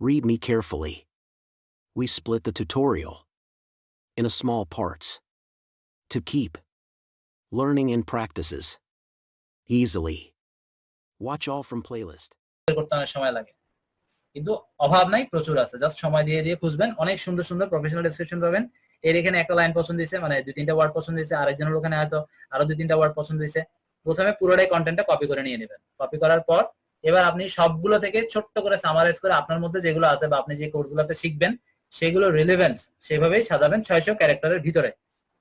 Read me carefully. We split the tutorial in a small parts to keep learning and practices easily. Watch all from playlist. করতে অনেক সময় লাগে, কিন্তু অভাব নাই, প্রচুর আছে। জাস্ট সময় দিয়ে দিয়ে খুঁজবেন, অনেক সুন্দর সুন্দর প্রফেশনাল ডেসক্রিপশন পাবেন। এর এখানে একটা লাইন পছন্দ হয়েছে, মানে 2-3টা ওয়ার্ড পছন্দ হয়েছে, আরেকজনের ওখানে হয়তো আরো 2-3টা ওয়ার্ড পছন্দ হয়েছে। প্রথমে পুরোটাই কন্টেন্টটা কপি করে নিয়ে নেবেন। কপি করার পর এবার আপনি সবগুলো থেকে ছোট্ট করে সামারাইজ করে আপনার মধ্যে যেগুলো আছে বা আপনি যে কোর্সগুলোতে শিখবেন সেগুলো রিলেভেন্ট সেভাবেই সাজাবেন 600 ক্যারেক্টারের ভিতরে।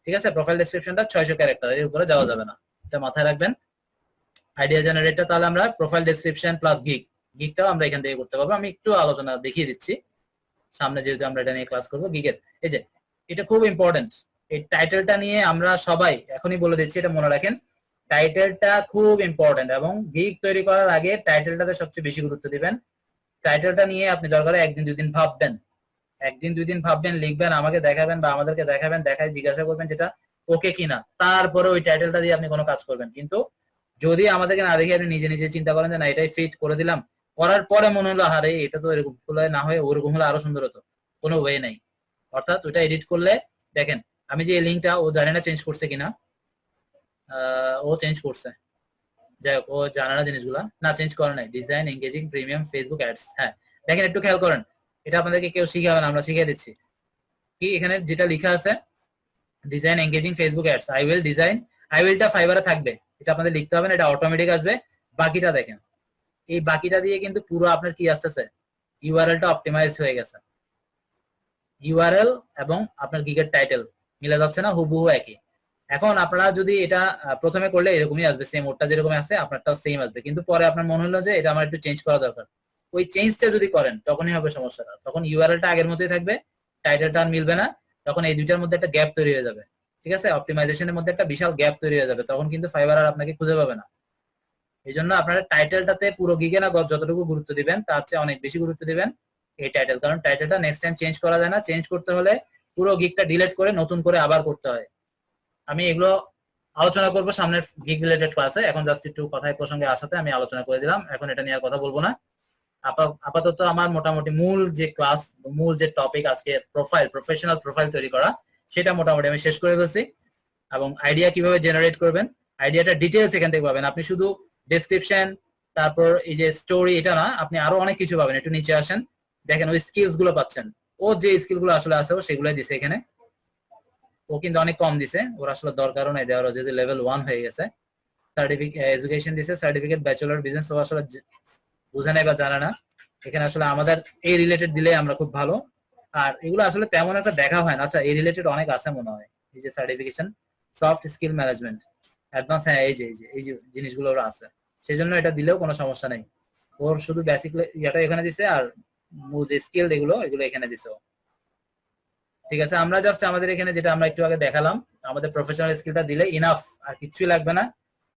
ঠিক আছে, প্রোফাইল ডেসক্রিপশনটা 600 ক্যারেক্টারের উপরে যাওয়া যাবে না, এটা মাথায় রাখবেন। আইডিয়া জেনারেটর তাহলে আমরা প্রোফাইল ডেসক্রিপশন প্লাস গিগটাও আমরা এখান থেকে করতে পারবো। আমি একটু আলোচনা দেখিয়ে দিচ্ছি সামনে, যেহেতু আমরা এটা নিয়ে ক্লাস করবো। গিগের এই যে এটা খুব ইম্পর্টেন্ট, এই টাইটেলটা নিয়ে আমরা সবাই এখনই বলে দিচ্ছি, এটা মনে রাখেন। টাইটেলটা খুব ইম্পর্টেন্ট এবং গিগ তৈরি করার আগে টাইটেলটাতে সবচেয়ে বেশি গুরুত্ব দিবেন। টাইটেলটা নিয়ে আপনি দরকার 1-2 দিন ভাববেন, 1-2 দিন ভাববেন, লিখবেন, আমাকে দেখাবেন বা আমাদেরকে দেখাবেন, দেখায় জিজ্ঞাসা করবেন যেটা ওকে কিনা, তারপরে ওই টাইটেলটা দিয়ে আপনি কোনো কাজ করবেন। কিন্তু যদি আমাদেরকে না দেখে আপনি নিজে নিজে চিন্তা করেন যে না এটাই ফিট করে দিলাম, করার পরে মনে হলো আরে এটা তো এরকম না হয়ে ওরকম হলে আরো সুন্দর হতো, কোনো ওয়ে নাই। অর্থাৎ ওইটা এডিট করলে দেখেন আমি যে লিঙ্কটা, ও জানে না চেঞ্জ করছে কিনা, ও চেঞ্জ করছে, যাই হোক ও জানে না জিনিসগুলা, না চেঞ্জ করে নাই। Design engaging premium Facebook ads, হ্যাঁ দেখেন একটু খেয়াল করেন, এটা আপনাদেরকে কেউ শিখাবে না, আমরা শিখিয়ে দিচ্ছি। কি এখানে যেটা লেখা আছে design engaging Facebook ads, I will design, I উইলটা ফাইবারে থাকবে, এটা আপনাদের লিখতে হবে না, এটা অটোমেটিক আসবে। বাকিটা দেখেন, এই বাকিটা দিয়ে কিন্তু পুরো আপনার কি আসতেছে, ইউআরএলটা অপটিমাইজ হয়ে গেছে। ইউআরএল এবং আপনার গিগের টাইটেল মিলে যাচ্ছে না, হুবহু একই। এখন আপনারা যদি এটা প্রথমে করলে এরকমই আসবে, সেম ওটা যেরকম আছে আপনারটাও সেম আসবে, কিন্তু পরে আপনার মনে হলো যে এটা আমার একটু চেঞ্জ করা দরকার, ওই চেঞ্জটা যদি করেন তখনই হবে সমস্যাটা। তখন ইউআরএলটা আগের মতোই থাকবে, টাইটেলটা আর মিলবে না, তখন এই দুইটার মধ্যে একটা গ্যাপ তৈরি হয়ে যাবে। ঠিক আছে, অপটিমাইজেশনের মধ্যে একটা বিশাল গ্যাপ তৈরি হয়ে যাবে, তখন কিন্তু ফাইবার আর আপনাকে খুঁজে পাবে না। এই জন্য আপনারা টাইটেলটাতে পুরো গিগে না যতটুকু গুরুত্ব দিবেন তার চেয়ে অনেক বেশি গুরুত্ব দিবেন এই টাইটেল, কারণ টাইটেলটা নেক্সট টাইম চেঞ্জ করা যায় না, চেঞ্জ করতে হলে পুরো গিগটা ডিলিট করে নতুন করে আবার করতে হয়। আমি এগুলো আলোচনা করবো সামনের গিগ রিলেটেড ক্লাসে, এখন জাস্ট একটু কথায় প্রসঙ্গে আসাতে আমি আলোচনা করে দিলাম, এখন এটা নিয়ে আর কথা বলবো না। আপাতত আমার মোটামুটি মূল যে ক্লাস, মূল যে টপিক আজকে প্রোফাইল, প্রফেশনাল প্রোফাইল তৈরি করা, সেটা মোটামুটি আমি শেষ করে ফেলছি। এবং আইডিয়া কিভাবে জেনারেট করবেন, আইডিয়াটা ডিটেলস এখান থেকে পাবেন। আপনি শুধু ডেসক্রিপশন তারপর এই যে স্টোরি এটা না, আপনি আরো অনেক কিছু পাবেন। একটু নিচে আসেন, দেখেন ওই স্কিলস গুলো পাচ্ছেন, ও যে স্কিল গুলো আসলে আছে ও সেগুলোই দিছে এখানে, ও কিন্তু অনেক কম দিছে, ওর আসলে দরকারও নাই দেওয়ার, যদি লেভেল 1 হয়ে গেছে। সার্টিফিকেট এডুকেশন দিছে, সার্টিফিকেট ব্যাচেলর বিজনেস, ও আসলে বুঝে নাই বা জানা না। এখানে আসলে আমাদের এই রিলেটেড দিলে আমরা খুব ভালো, আর এগুলো আসলে তেমন একটা দেখা হয় না। আচ্ছা এই রিলেটেড অনেক আছে মনে হয়, এই যে certification soft skill management advance, হ্যাঁ এই যে জিনিসগুলো ওরা আছে, সেই জন্য এটা দিলেও কোনো সমস্যা নেই। ওর শুধু বেসিক ইয়াটা এখানে দিছে, আর মূল যে স্কিল এগুলো এখানে দিছে। ঠিক আছে, আমরা জাস্ট আমাদের এখানে যেটা আমরা একটু আগে দেখালাম, আমাদের প্রফেশনাল স্কিলটা দিলে ইনাফ, আর কিছুই লাগবে না।